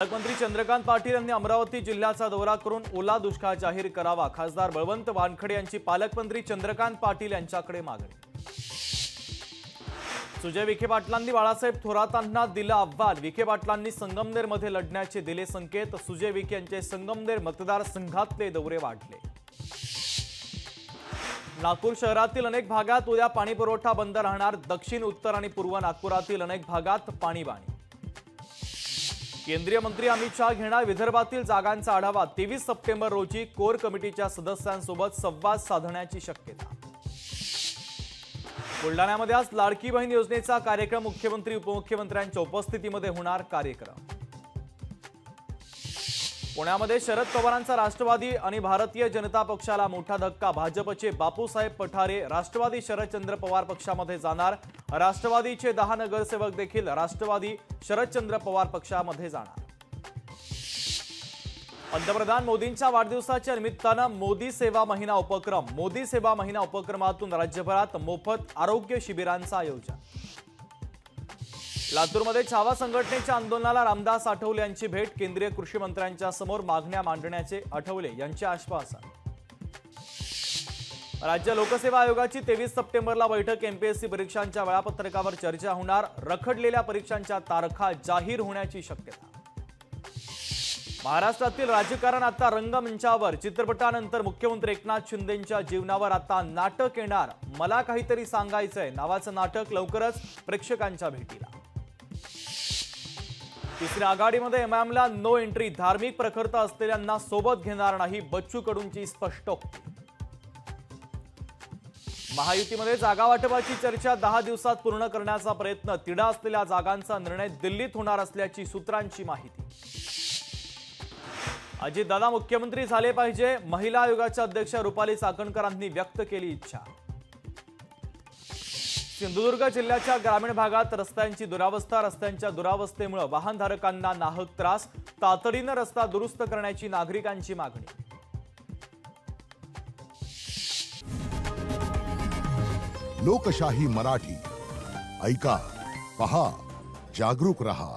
पालकमंत्री चंद्रकांत पाटील यांनी अमरावती जिल्ह्याचा दौरा करून ओला दुष्काळ जाहीर करावा खासदार बळवंत वानखडे यांची पालकमंत्री चंद्रकांत पाटील यांच्याकडे मागणी। सुजय विखे पाटलांनी बाळासाहेब थोरातांना दिलं आव्हान। विखे पाटलांनी संगमनेरमध्ये लढण्याचे दिले संकेत। सुजय विखे यांचे संगमनेर मतदारसंघातले दौरे वाढले। नागपूर शहरातील अनेक भागात उद्या पाणीपुरवठा बंद राहणार। दक्षिण उत्तर आणि पूर्व नागपुरातील अनेक भागात पाणीबाणी। केंद्रीय मंत्री अमित शाह घेणार विदर्भातील जागांचा आढावा। 23 सप्टेंबर रोजी कोर कमिटीच्या सदस्यांसोबत संवाद साधण्याची शक्यता। बुलढाण्यामध्ये आज लाडकी बहीण योजनेचा कार्यक्रम मुख्यमंत्री उपमुख्यमंत्र्यांच्या उपस्थितीमध्ये होणार कार्यक्रम। पुण्यामध्ये शरद पवारांचा राष्ट्रवादी आणि भारतीय जनता पक्षाला मोठा धक्का। भाजपचे बापूसाहेब पठारे राष्ट्रवादी शरदचंद्र पवार पक्षामध्ये जाणार। राष्ट्रवादीचे 10 नगरसेवक देखील राष्ट्रवादी शरदचंद्र पवार पक्षामध्ये जाणार। पंतप्रधान मोदींच्या वाढदिवसाच्या निमित्तानं मोदी सेवा महिना उपक्रम। मोदी सेवा महिना उपक्रमातून राज्यभरात मोफत आरोग्य शिबिरांचं आयोजन। लातूरमध्ये छावा संघटनेच्या आंदोलनाला रामदास आठवले यांची भेट। केंद्रीय कृषी मंत्र्यांच्या समोर मागण्या मांडण्याचे आठवले यांचे आश्वासन। राज्य लोकसेवा आयोगाची 23 सप्टेंबरला बैठक। एमपीएससी परीक्षांच्या वेळापत्रकावर चर्चा होणार। रखडलेल्या परीक्षांच्या तारखा जाहीर होण्याची शक्यता। महाराष्ट्रातील राजकारण आता रंगमंचावर। चित्रपटानंतर मुख्यमंत्री एकनाथ शिंदेंच्या जीवनावर आता नाटक येणार। मला काहीतरी सांगायचंय नावाचं नाटक लवकरच प्रेक्षकांच्या भेटीला। तिसऱ्या आघाडीमध्ये एमआयएमला नो एंट्री। धार्मिक प्रखरता असलेल्यांना सोबत घेणार नाही बच्चू कडूंची स्पष्टोक्ती। महायुतीमध्ये जागा वाटपाची चर्चा 10 दिवसात पूर्ण करण्याचा प्रयत्न। तिढा असलेल्या जागांचा निर्णय दिल्लीत होणार असल्याची सूत्रांची माहिती। अजितदादा मुख्यमंत्री झाले पाहिजे महिला आयोगाच्या अध्यक्ष रुपाली चाकणकरांनी व्यक्त केली इच्छा। सिंधुदुर्ग जिल्ह्याच्या ग्रामीण भागात रस्त्यांची दुरावस्था। रस्त्यांच्या दुरावस्थेमुळे वाहनधारकांना नाहक त्रास। तातडीने रस्ता दुरुस्त करण्याची नागरिकांची मागणी। लोकशाही मराठी ऐका, पहा, जागरूक रहा।